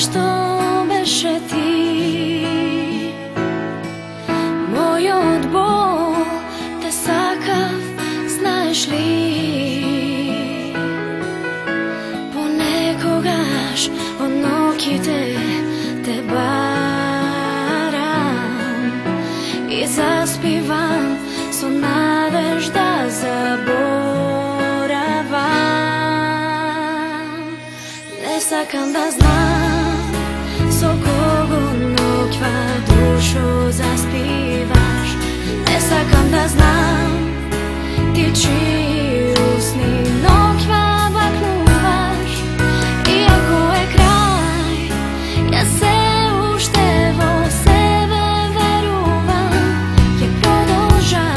што беше ти, мојот бол те сакав, знаеш ли? Понекогаш во ноќите те барам и заспивам со надежда заборавам. Не сакам да знам со кого ноќва душо заспиваш. Не сакам да знам ти чии усни ноќва бакнуваш. Иако е крај, јас се уште во себе верувам, ќе продолжам.